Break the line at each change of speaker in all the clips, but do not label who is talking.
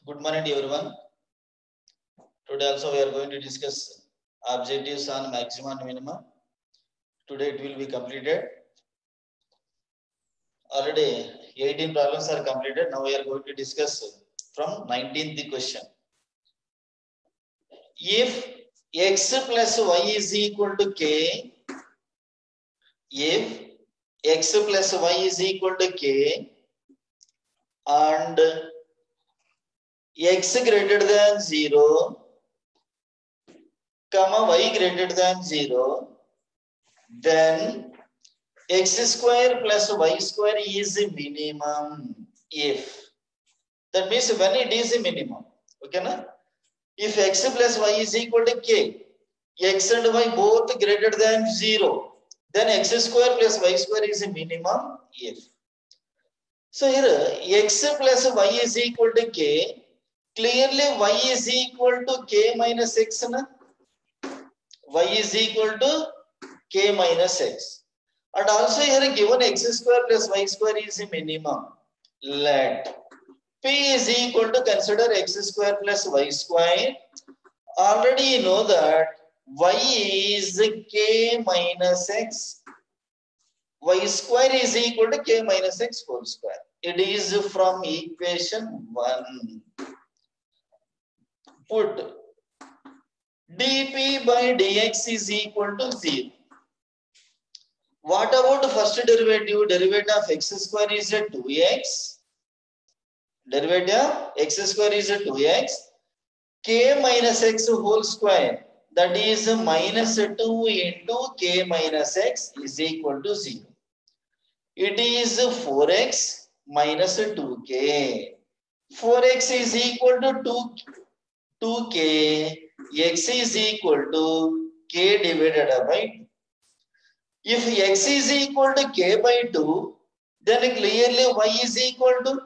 Good morning, everyone. Today also we are going to discuss objectives on maximum and minimum. Today it will be completed. Already 18 problems are completed. Now we are going to discuss from 19th question. If x plus y is equal to k, if x plus y is equal to k and x greater than 0, comma y greater than 0, then x square plus y square is a minimum if. That means when it is a minimum. Okay, na? If x plus y is equal to k, x and y both greater than 0, then x square plus y square is a minimum if. So here x plus y is equal to k, clearly y is equal to k minus x. Na? Y is equal to k minus x. And also here given x square plus y square is a minimum. Let P is equal to consider x square plus y square. Already you know that y is k minus x. Y square is equal to k minus x whole square. It is from equation 1. Put dp by dx is equal to 0. What about the first derivative? Derivative of x square is a 2x. Derivative of x square is a 2x. K minus x whole square, that is minus 2 into k minus x is equal to 0. It is 4x minus 2k. 4x is equal to 2k. X is equal to k divided by 2. If x is equal to k by 2, then clearly y is equal to,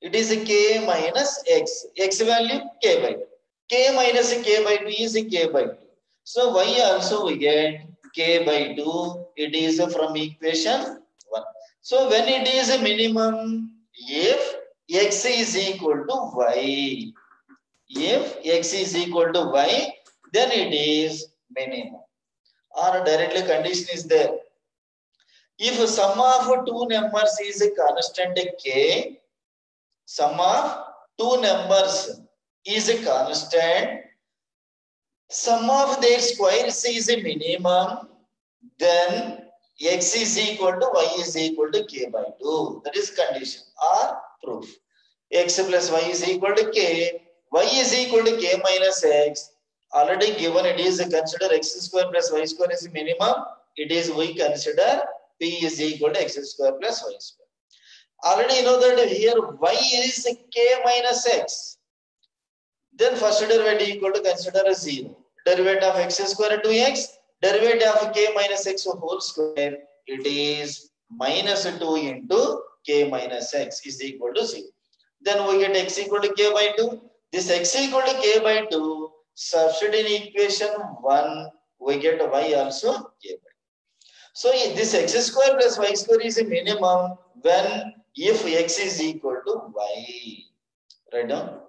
it is k minus x. X value k by 2. K minus k by 2 is k by 2. So y also we get k by 2. It is from equation 1. So when it is a minimum, if x is equal to y, if x is equal to y, then it is minimum. Or directly condition is there. If sum of two numbers is a constant k, sum of two numbers is a constant, sum of their squares is a minimum, then x is equal to y is equal to k by 2. That is condition or proof. X plus y is equal to k, y is equal to k minus x. Already given it is consider x square plus y square is minimum. It is we consider p is equal to x square plus y square. Already you know that here y is k minus x. Then first derivative equal to consider a 0. Derivative of x square 2x. Derivative of k minus x whole square. It is minus 2 into k minus x is equal to 0. Then we get x equal to k by 2. This x equal to k by 2. Substitute in equation 1. We get y also k by 2. So this x square plus y square is a minimum when if x is equal to y. Write down.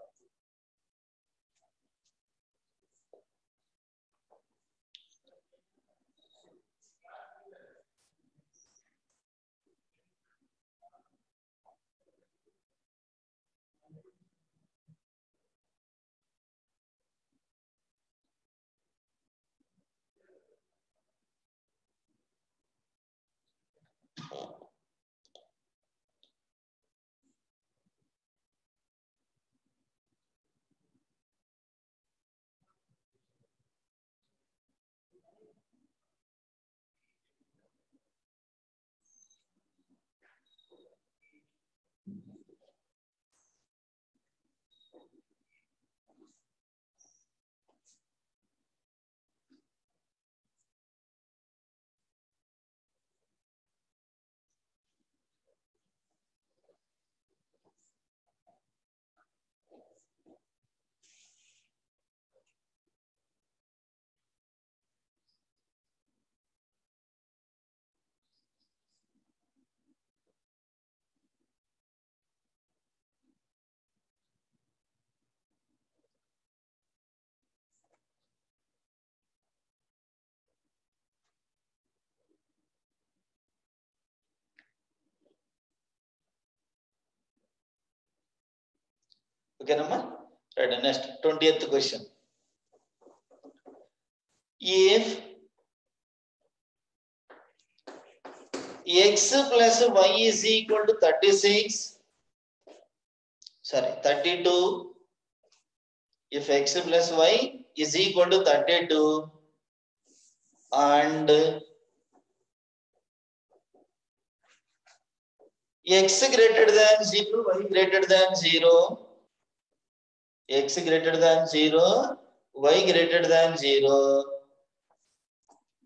Okay, Nama? Right, next 20th question. If x plus y is equal to 36, sorry, 32, if x plus y is equal to 32 and x greater than 0, y greater than 0, x greater than 0, y greater than 0,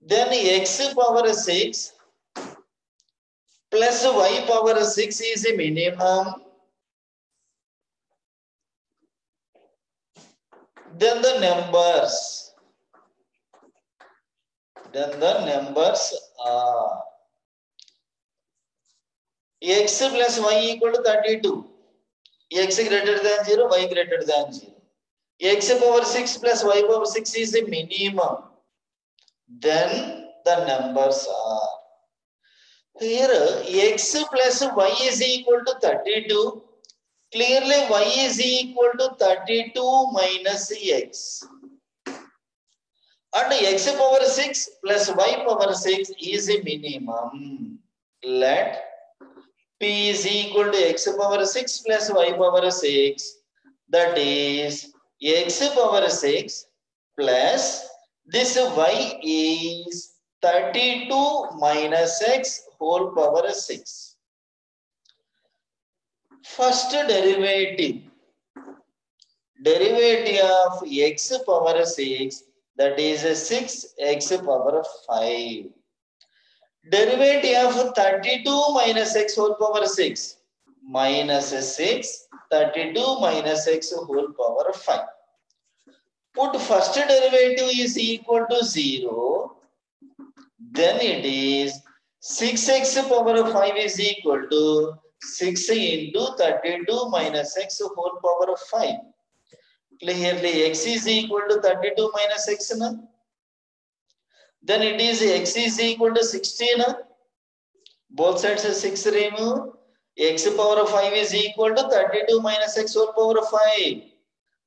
then x power 6 plus y power 6 is a minimum. Then the numbers are x plus y equal to 32. X greater than 0, y greater than 0. X power 6 plus y power 6 is a minimum. Then the numbers are here x plus y is equal to 32. Clearly y is equal to 32 minus x. And x power 6 plus y power 6 is a minimum. Let p is equal to x power 6 plus y power 6. That is x power 6 plus this y is 32 minus x whole power 6. First derivative of x power 6, that is 6x power 5. Derivative of 32 minus x whole power 6 minus 6, 32 minus x whole power 5. Put first derivative is equal to 0, then it is 6x power 5 is equal to 6 into 32 minus x whole power 5. Clearly x is equal to 32 minus x. Na? Then it is x is equal to 16. Both sides are 6 remove. X power 5 is equal to 32 minus x whole power 5.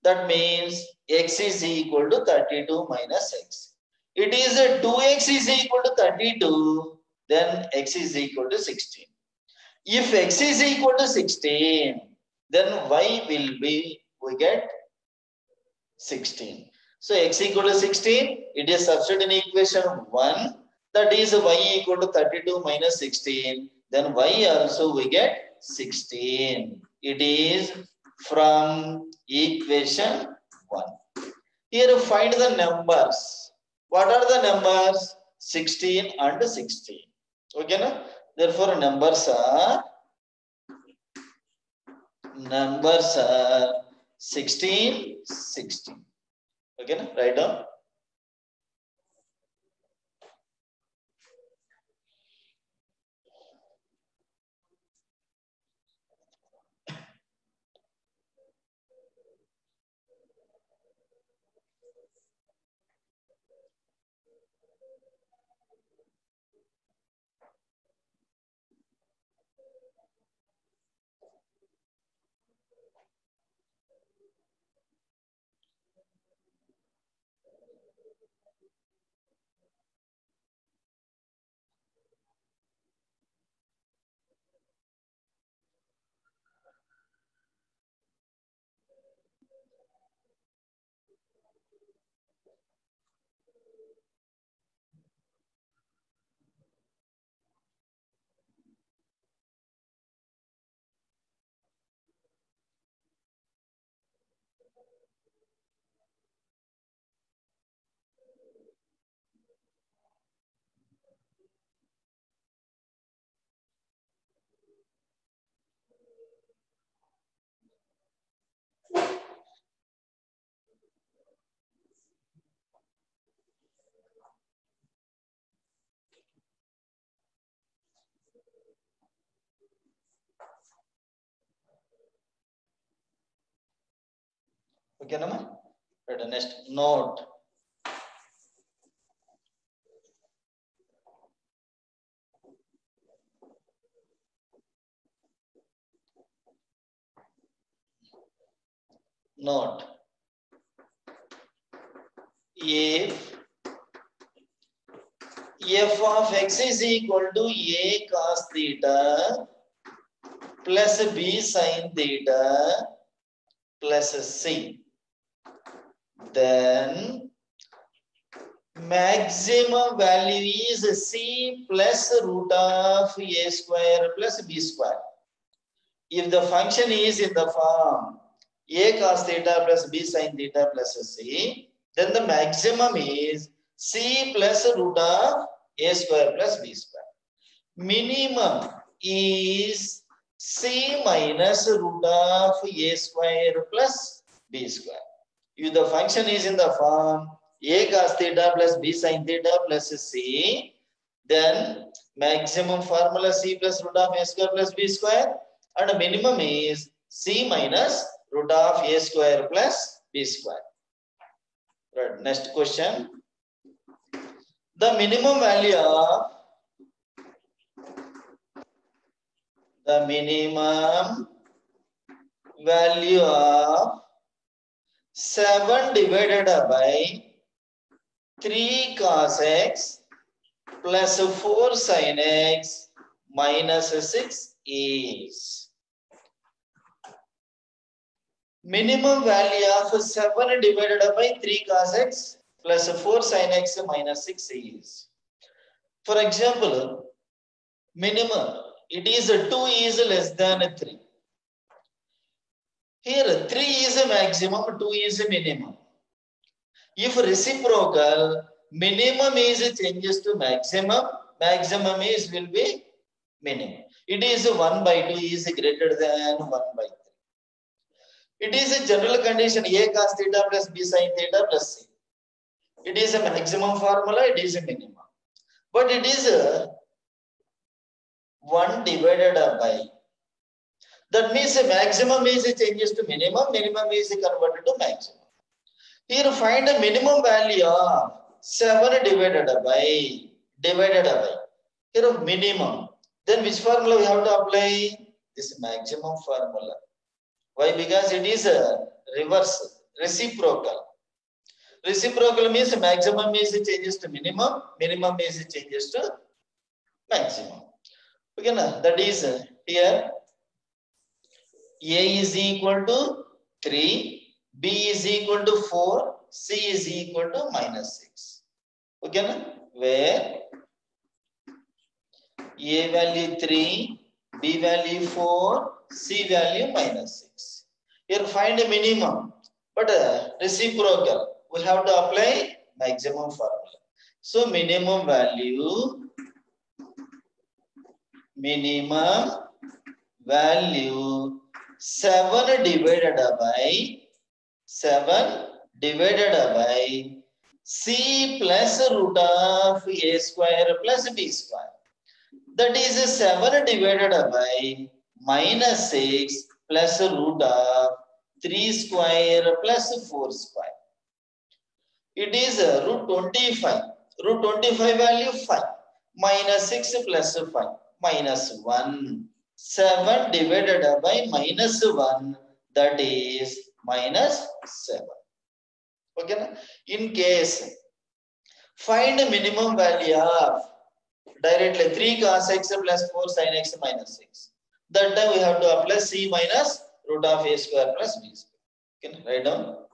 That means x is equal to 32 minus x. It is a 2x is equal to 32. Then x is equal to 16. If x is equal to 16, then y will be, we get 16. So x equal to 16, it is substituted in equation 1. That is y equal to 32 minus 16. Then y also we get 16. It is from equation 1. Here find the numbers. What are the numbers? 16 and 16. Okay, na? Therefore numbers are 16, 16. Okay, na? Write down. Okay, na? Right, next note. Note. If f of x is equal to a cos theta plus b sin theta plus c, then maximum value is c plus root of a square plus b square. If the function is in the form a cos theta plus b sin theta plus c, then the maximum is c plus root of a square plus b square. Minimum is c minus root of a square plus b square. If the function is in the form a cos theta plus b sin theta plus c, then maximum formula c plus root of a square plus b square, and minimum is c minus root of a square plus b square. Right. Next question. The minimum value of seven divided by 3 cos x plus 4 sin x minus 6 is. Minimum value of 7 divided by 3 cos x plus 4 sin x minus 6 is. For example, minimum, it is 2 is less than 3. Here 3 is a maximum, 2 is a minimum. If reciprocal, minimum is changes to maximum, maximum is will be minimum. It is 1 by 2 is greater than 1 by 3. It is a general condition a cos theta plus b sin theta plus c. It is a maximum formula, it is a minimum. But it is 1 divided by. That means a maximum is changes to minimum, minimum is converted to maximum. Here find a minimum value of 7 divided by. Here minimum. Then which formula we have to apply? This maximum formula. Why? Because it is a reverse, reciprocal. Reciprocal means maximum is changes to minimum, minimum is changes to maximum. Okay, na? That is here a is equal to 3, b is equal to 4, c is equal to minus 6. Okay, na? Where a value 3, b value 4, c value minus 6. Here find a minimum, but reciprocal. We have to apply maximum formula. So minimum value 7 divided by c plus root of a square plus b square. That is 7 divided by minus 6 plus root of 3 square plus 4 square. It is root 25. Root 25 value 5. Minus 6 plus 5. Minus 1. 7 divided by minus 1. That is minus 7. Okay. In case, find the minimum value of directly 3 cos x plus 4 sin x minus 6. That time we have to apply c minus root of a square plus b square. Okay. Write down.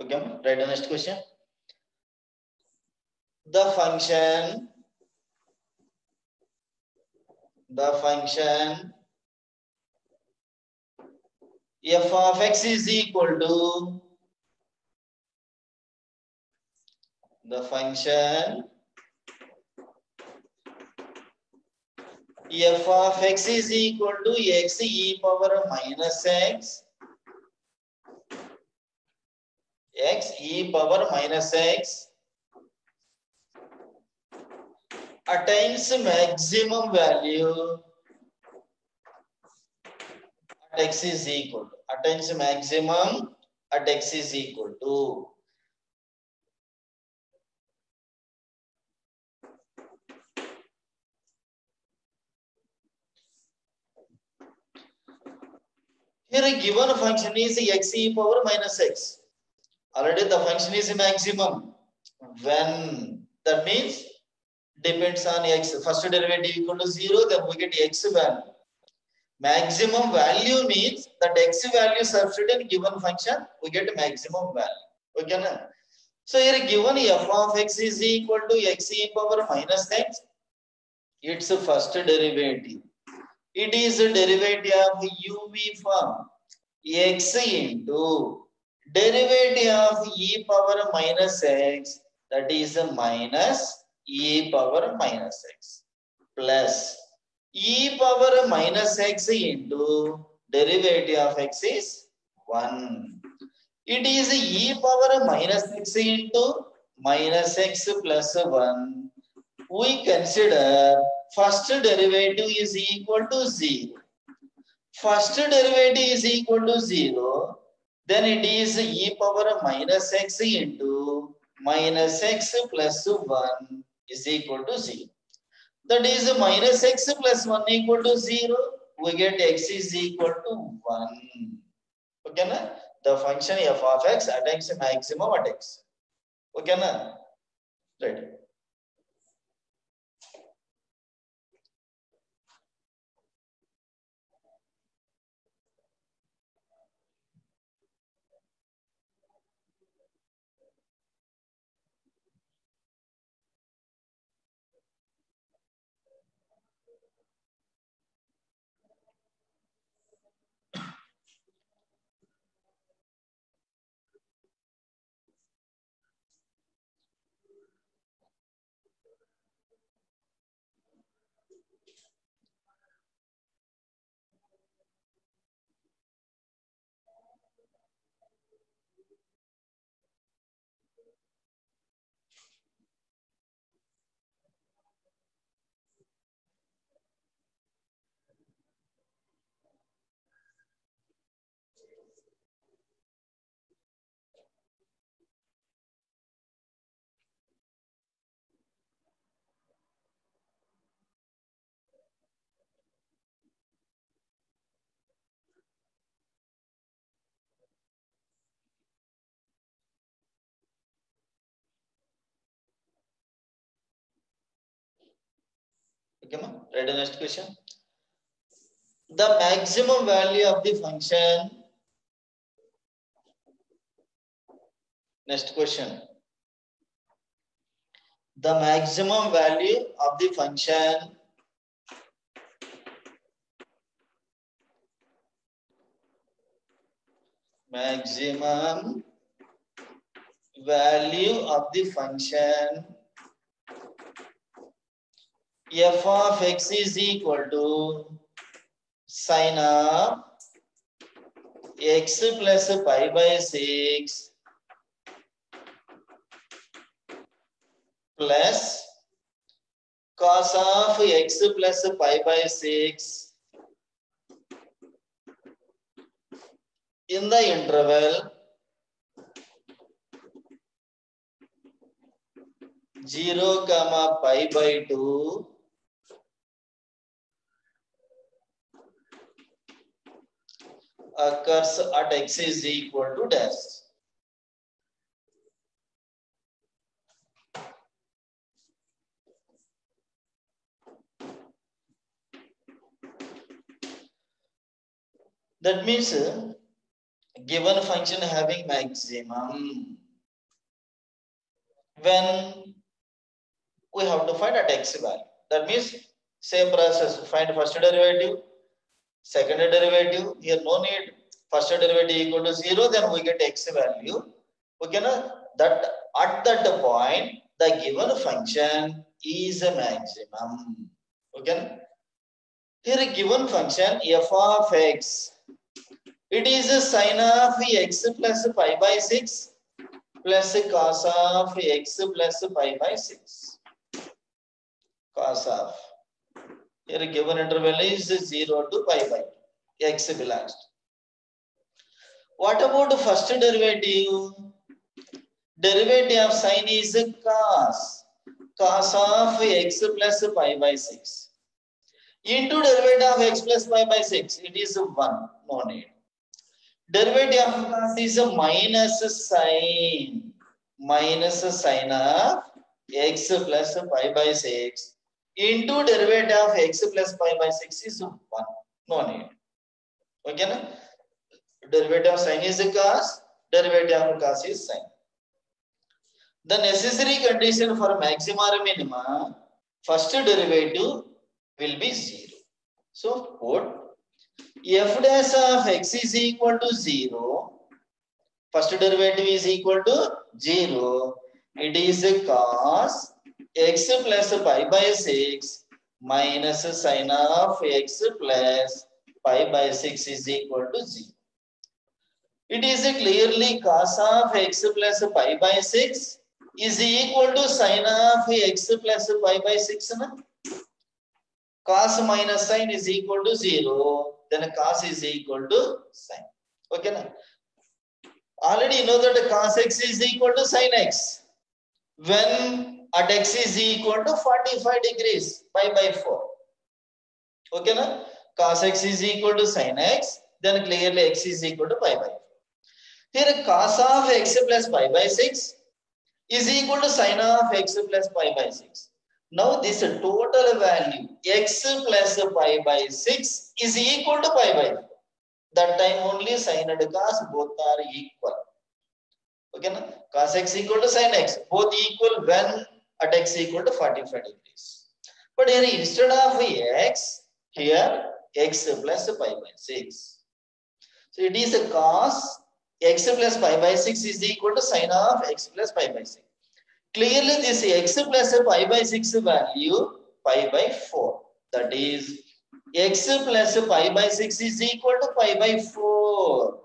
Okay, write the next question. The function f of x is equal to the function f of x is equal to x e power minus x attains maximum value at x is equal to attains maximum at x is equal to here a given function is x e power minus x. Already the function is maximum when that means depends on x. First derivative equal to 0, then we get x value. Maximum value means that x value substitute in given function, we get maximum value. Okay, na? So here given f of x is equal to x e power minus x, its first derivative. It is a derivative of uv form x into derivative of e power minus x, that is minus e power minus x plus e power minus x into derivative of x is 1. It is e power minus x into minus x plus 1. We consider first derivative is equal to 0. First derivative is equal to 0, then it is e power minus x into minus x plus 1 is equal to 0. That is minus x plus 1 equal to 0. We get x is equal to 1. Okay, na? The function f of x attains maximum at x. Okay, na? Right. Okay, ma? Read the next question. The maximum value of the function. Next question. The maximum value of the function maximum value of the function f of x is equal to sin of x plus pi by 6 plus cos of x plus pi by 6 in the interval 0, pi by 2 occurs at x is equal to dash. That means given function having maximum, when we have to find at x value. That means same process, find first derivative, second derivative. Here no need first derivative equal to 0, then we get x value. We can that at that point the given function is a maximum. Okay. Here a given function f of x, it is a sine of x plus pi by 6 plus cos of x plus pi by 6. Cos of, here given interval is 0 to pi by 2. X belongs. What about the first derivative? Derivative of sine is cos. Cos of x plus pi by 6. Into derivative of x plus pi by 6. It is 1. No need. Derivative of cos is a minus sine. Minus sine of x plus pi by 6. Into derivative of x plus pi by 6 is 1. No need. Okay, na? Derivative of sine is cos, derivative of cos is sine. The necessary condition for maxima or minima, first derivative will be 0. So, put f dash of x is equal to 0. First derivative is equal to 0. It is cos x plus pi by 6 minus sine of x plus pi by 6 is equal to 0. It is clearly cos of x plus pi by 6 is equal to sine of x plus pi by 6. Na? Cos minus sine is equal to 0. Then cos is equal to sine. Okay. Na? Already you know that cos x is equal to sine x. When at x is equal to 45 degrees, pi by 4. Okay, na? Cos x is equal to sine x, then clearly x is equal to pi by 4. Here cos of x plus pi by 6 is equal to sine of x plus pi by 6. Now this total value x plus pi by 6 is equal to pi by 4. That time only sine and cos both are equal. Okay, na? Cos x equal to sine x, both equal when at x equal to 45 degrees. But here instead of x, here x plus pi by 6. So it is a cos x plus pi by 6 is equal to sine of x plus pi by 6. Clearly this x plus pi by 6 value pi by 4. That is x plus pi by 6 is equal to pi by 4.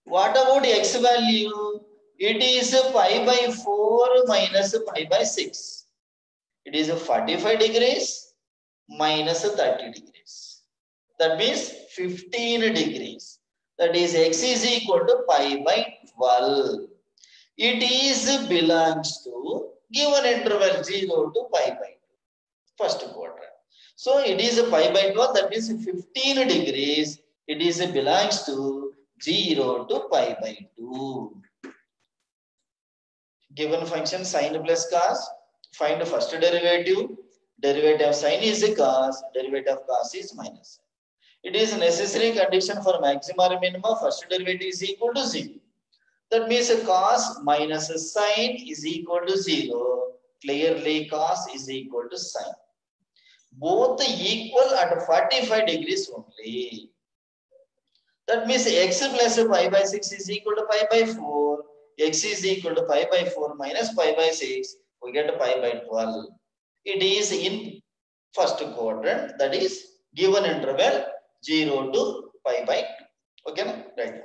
What about x value? It is pi by 4 minus pi by 6. It is 45 degrees minus 30 degrees. That means 15 degrees. That is x is equal to pi by 12. It is belongs to given interval 0 to pi by 2. First quadrant. So it is pi by 12. That means 15 degrees. It is belongs to 0 to pi by 2. Given function sine plus cos, find the first derivative. Derivative of sine is cos, derivative of cos is minus. It is a necessary condition for maxima or minima. First derivative is equal to 0. That means cos minus sine is equal to 0. Clearly cos is equal to sine. Both equal at 45 degrees only. That means x plus pi by 6 is equal to pi by 4. X is equal to pi by 4 minus pi by 6. We get pi by 12. It is in first quadrant. That is given interval 0 to pi by 2. Okay, right.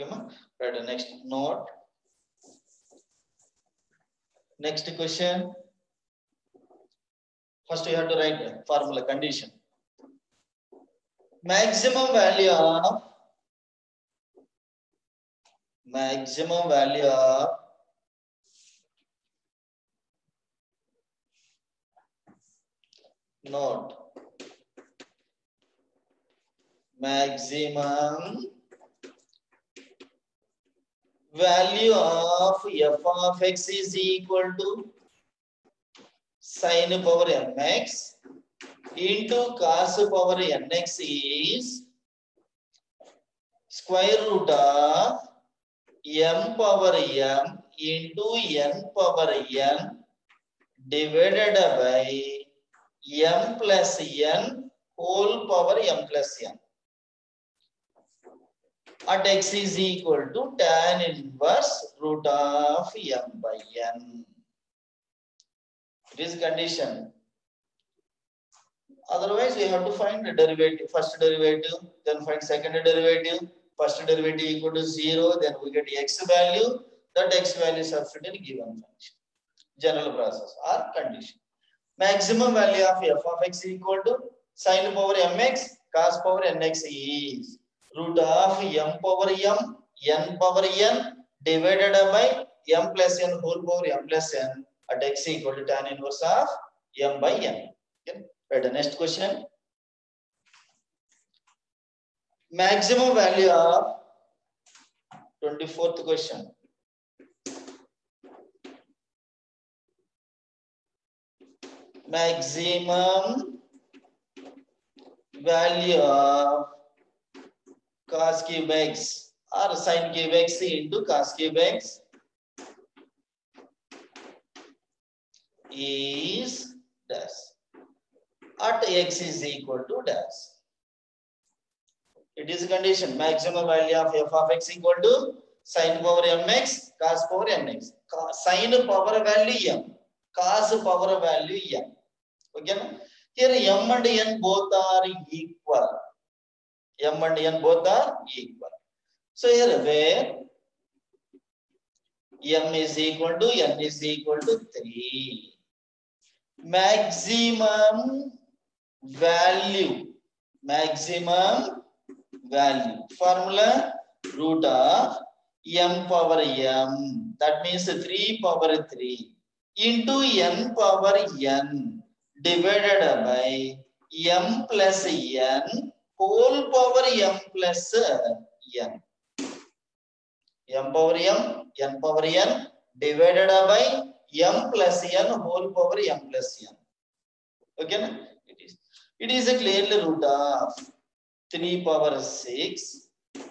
Okay, ma? Right, next note. Next question. First, you have to write formula condition. Maximum value of note. Maximum value of f of x is equal to sin power mx into cos power nx is square root of m power m into n power n divided by m plus n whole power m plus n. At x is equal to tan inverse root of m by n. It is condition. Otherwise, we have to find the derivative. First derivative, then find second derivative. First derivative equal to 0, then we get x value. That x value substitute in given function. General process or condition. Maximum value of f of x equal to sin power mx cos power nx is root of m power m n power n divided by m plus n whole power m plus n at x equal to tan inverse of m by n. Okay. Right, the next question. Maximum value of 24th question. Maximum value of cos cube x or sin cube x into cos cube x is dash at x is equal to dash. It is a condition. Maximum value of f of x equal to sin power mx cos power nx. Sin power value m, cos power value n. Okay. Here m and n both are equal. M and n both are equal. So here where m is equal to n is equal to 3. Maximum value formula root of m power m, that means 3 power 3 into n power n divided by m plus n whole power m plus n. M power m, n power n divided by m plus n whole power m plus n. Okay, it is a clearly root of 3 power 6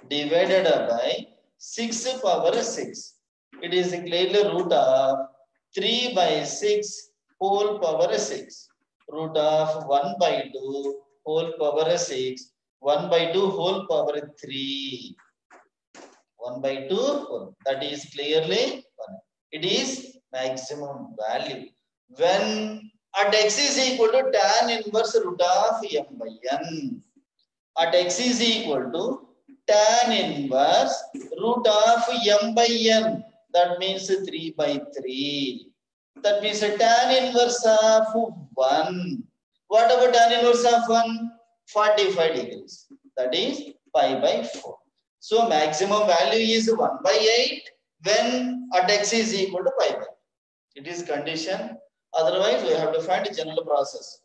divided by 6 power 6. It is a clearly root of 3 by 6 whole power 6. Root of 1 by 2 whole power 6. 1 by 2 whole power 3. 1 by 2, that is clearly 1. It is maximum value. When at x is equal to tan inverse root of m by n. At x is equal to tan inverse root of m by n. That means 3 by 3. That means a tan inverse of 1. What about tan inverse of 1? 45 degrees. That is pi by 4. So maximum value is 1 by 8 when at x is equal to pi by 8. It is condition. Otherwise, we have to find the general process.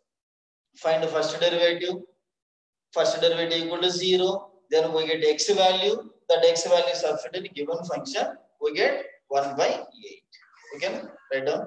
Find the first derivative. First derivative equal to 0. Then we get x value. That x value substituted in given function. We get 1 by 8. Okay? Write down.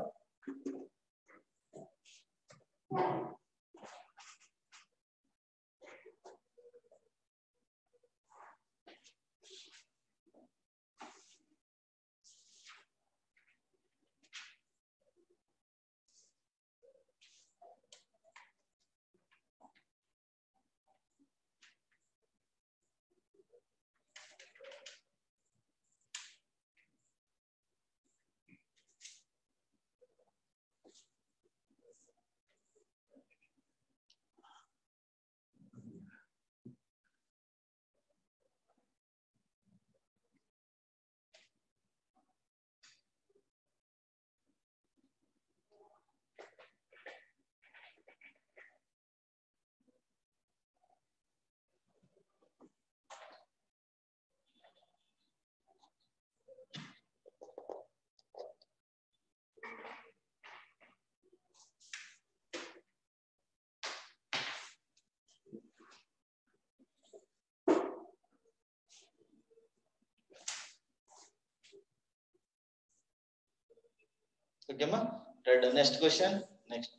Okay, ma. Right. Next question. Next.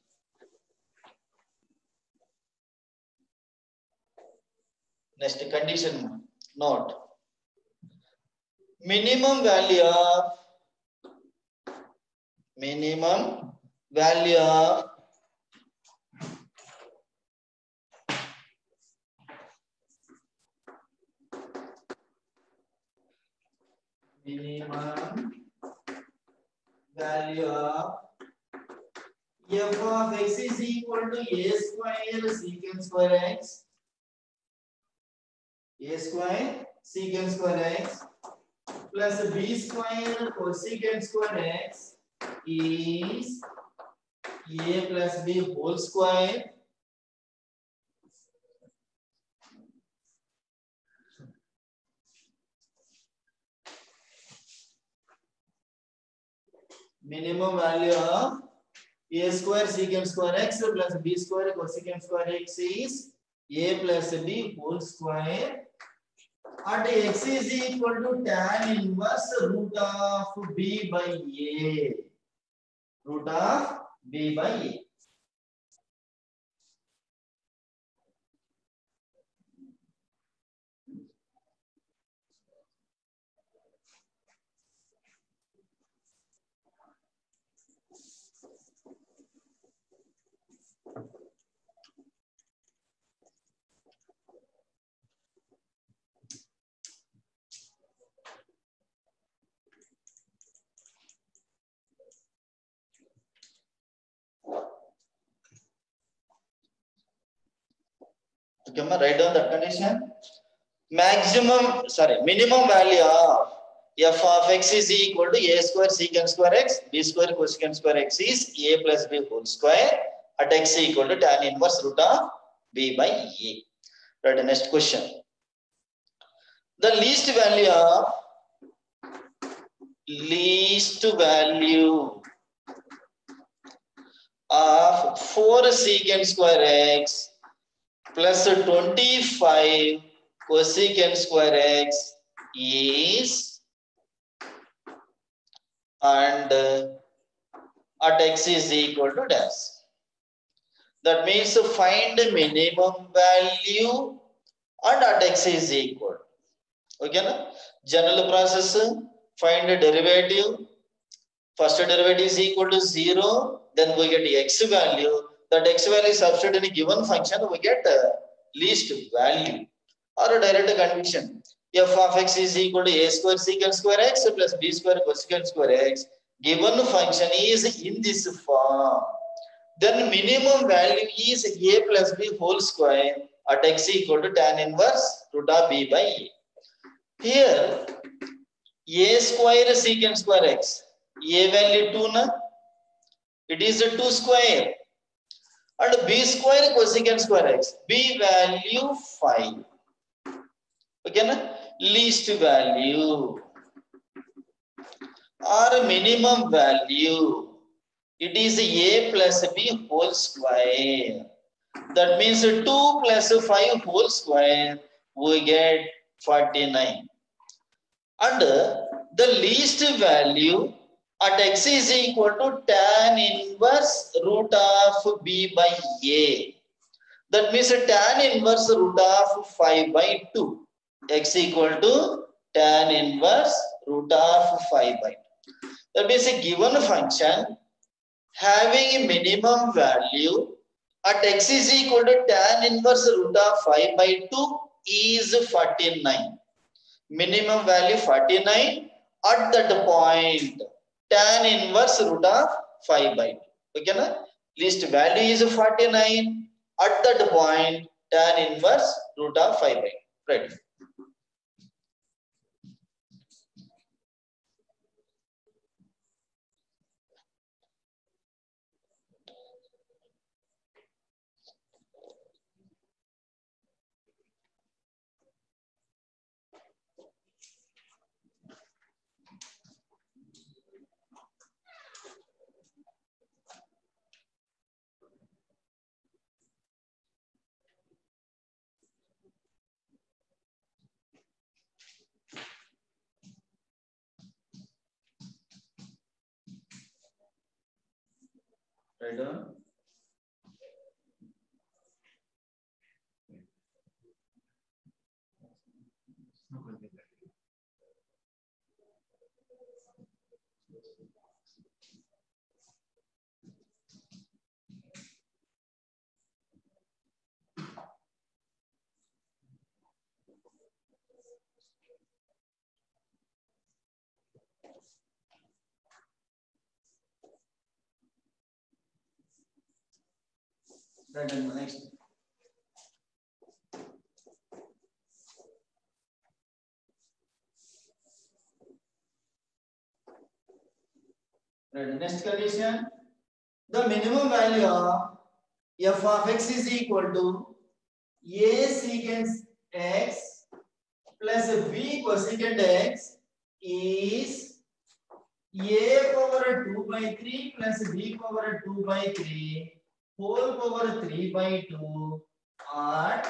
Next condition. Note. Minimum value of minimum value of minimum value of f of x is equal to a square secant square x, a square secant square x plus b square cosecant square x is a plus b whole square minimum value of a square secant square x plus b square cosecant square x is a plus b whole square at x is equal to tan inverse root of b by a. Root of b by a. Okay, write down that condition. Minimum value of f of x is equal to a square secant square x, b square cosecant square x is a plus b whole square at x equal to tan inverse root of b by a. Right, next question. The least value of 4 secant square x plus 25 cosecant square x is, and at x is equal to dash. That means find minimum value and at x is equal. Okay, na? General process, find a derivative. First derivative is equal to 0, then we get x value. That x value is substituted in a given function, we get least value. Or a direct condition. F of x is equal to a square secant square x plus b square cosecant square x. Given function is in this form. Then minimum value is a plus b whole square at x equal to tan inverse root of b by a. Here, a square secant square x, a value 2 na, it is a 2 square, and b square cosecant square x, b value 5. Okay, na? Least value or minimum value, it is a plus b whole square. That means 2 plus 5 whole square, we get 49. And the least value at x is equal to tan inverse root of b by a. That means tan inverse root of 5 by 2. X equal to tan inverse root of 5 by 2. That means a given function having a minimum value at x is equal to tan inverse root of 5 by 2 is 49. Minimum value 49 at that point tan inverse root of 5 by 2. Okay, na? Least value is 49 at that point tan inverse root of 5 by 2. Right. Write down. Write down. Next. Right. Next condition. The minimum value of f of x is equal to a secant x plus b cosecant x is a power 2 by 3 plus b power 2 by 3 whole power 3 by 2 or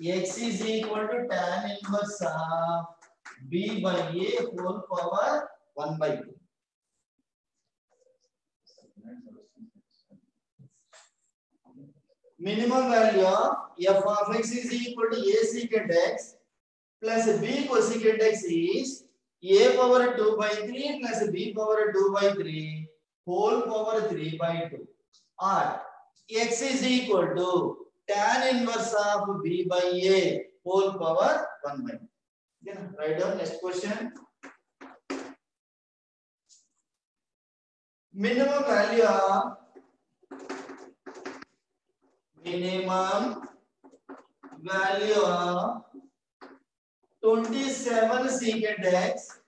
x is equal to tan inverse of b by a whole power 1 by 2. Minimum value of f of x is equal to a secant x plus b cosecant x is a power 2 by 3 plus b power 2 by 3 whole power 3 by 2 or x is equal to tan inverse of b by a whole power 1 by 2. Okay, write down next question. Minimum value of of 27 secant x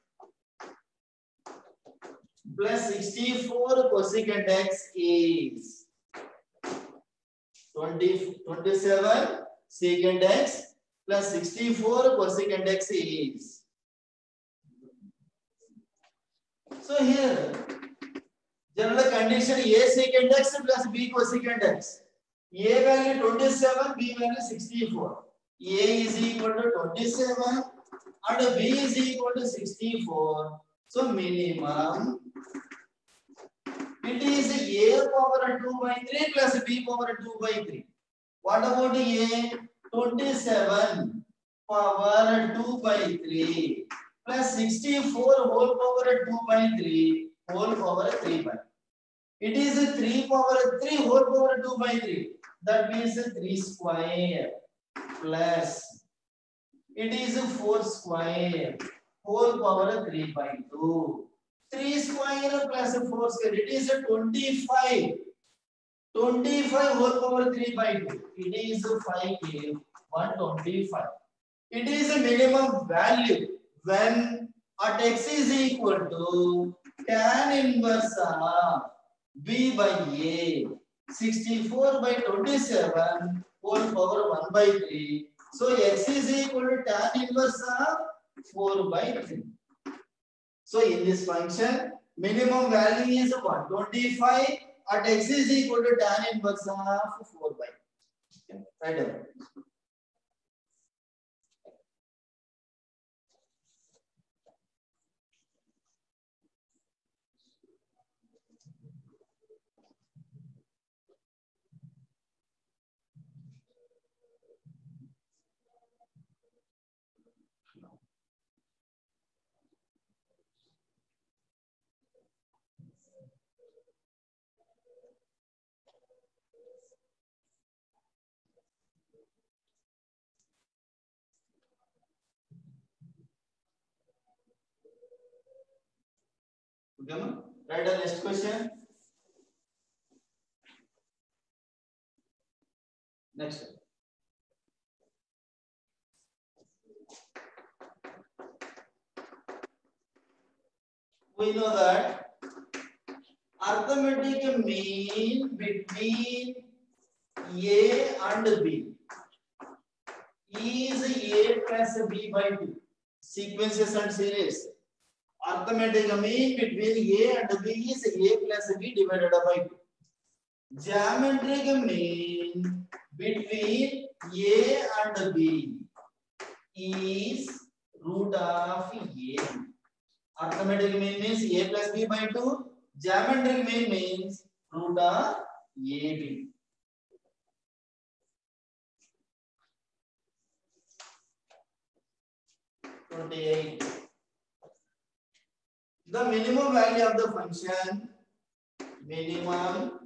plus 64 cosecant x is 27 secant x plus 64 cosecant x is. So here general condition a secant x plus b cosecant x. A value 27, B value 64. A is equal to 27 and B is equal to 64. So minimum it is A power 2 by 3 plus B power 2 by 3. What about A? 27 power 2 by 3 plus 64 whole power 2 by 3 whole power 3 by. It is 3 power 3 whole power 2 by 3. That means 3 square plus it is 4 square whole power 3 by 2. 3 square plus 4 square. It is 25. 25 whole power 3 by 2. It is 5 cube 125. It is a minimum value when at x is equal to tan inverse of b by a 64 by 27 whole power 1 by 3. So x is equal to tan inverse of 4 by 3. So in this function minimum value is 125 at x is equal to tan inverse of 4 by 3. Okay, right away. Okay, write the next question. Next. We know that arithmetic mean between A and B is A plus B by 2. Sequences and series. Arithmetic mean between A and B is A plus B divided by 2. Geometric mean between A and B is root of A. Arithmetic mean means A plus B by 2. Geometric mean means root of AB. The minimum value of the function, minimum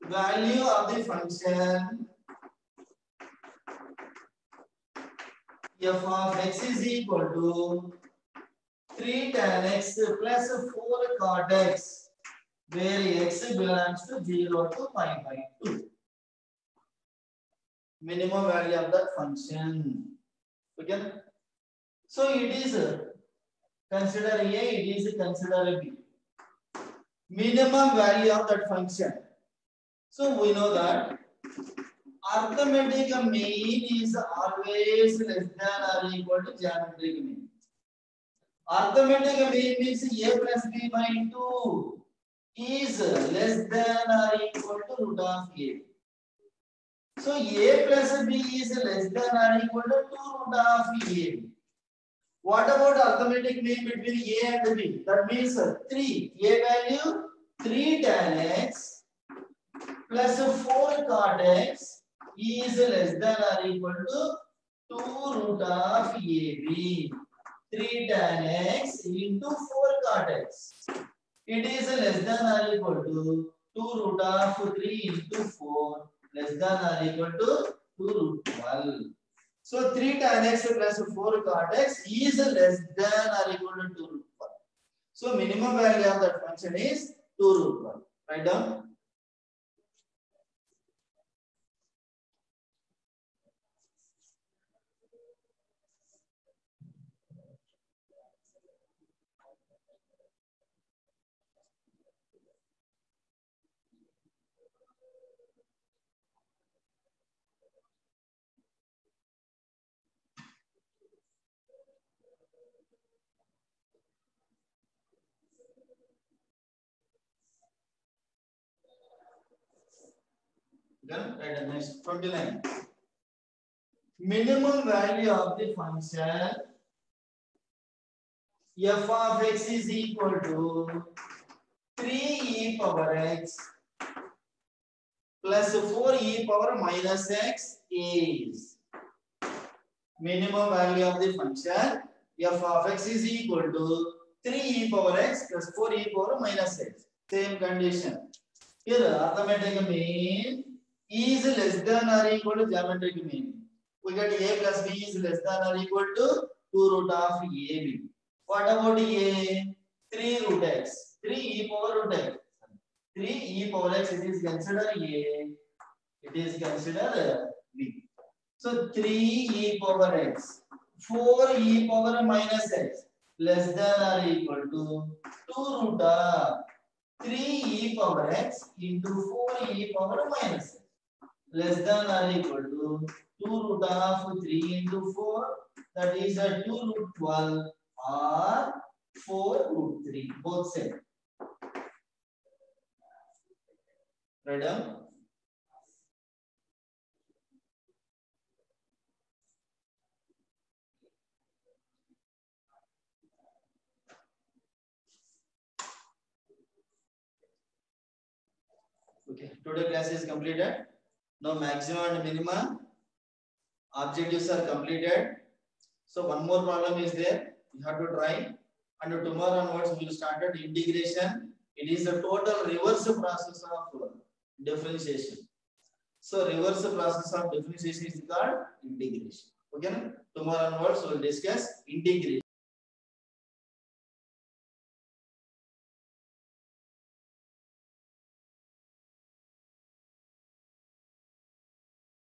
value of the function f of x is equal to 3 tan x plus 4 cot x, where x belongs to 0 to pi by 2. Minimum value of that function. Okay. So it is consider A, it is consider B. Minimum value of that function. So we know that arithmetic mean is always less than or equal to geometric mean. Arithmetic mean means A plus B by 2 is less than or equal to root of A. So A plus B is less than or equal to 2 root of A. What about arithmetic mean between A and B? That means 3. A value 3 tan x plus 4 cot x is less than or equal to 2 root of AB. 3 tan x into 4 cot x. It is less than or equal to 2 root of 3 into 4 less than or equal to 2 root 12. So 3 tan x plus 4 cot x is less than or equal to 2 root 12. So minimum value of that function is 2 root 12. Write down. Then write down next 29. Minimum value of the function f of x is equal to 3e power x plus 4e power minus x is. Minimum value of the function f of x is equal to 3e power x plus 4e power minus x. Same condition. Here arithmetic mean is less than or equal to geometric mean. We get a plus b is less than or equal to 2 root of ab. What about a? 3 root x. 3e power root x. 3e power x, it is considered a. It is considered b. So 3e power x. 4e power minus x less than or equal to 2 root of 3e power x into 4e power minus x less than or equal to 2 root of 3 into 4, that is 2 root 12 or 4 root 3, both same. Right down. Okay, today class is completed. Now maximum and minimum objectives are completed. So one more problem is there. You have to try. And tomorrow onwards we will start at integration. It is a total reverse process of differentiation. So reverse process of differentiation is called integration. Okay. Tomorrow onwards we will discuss integration.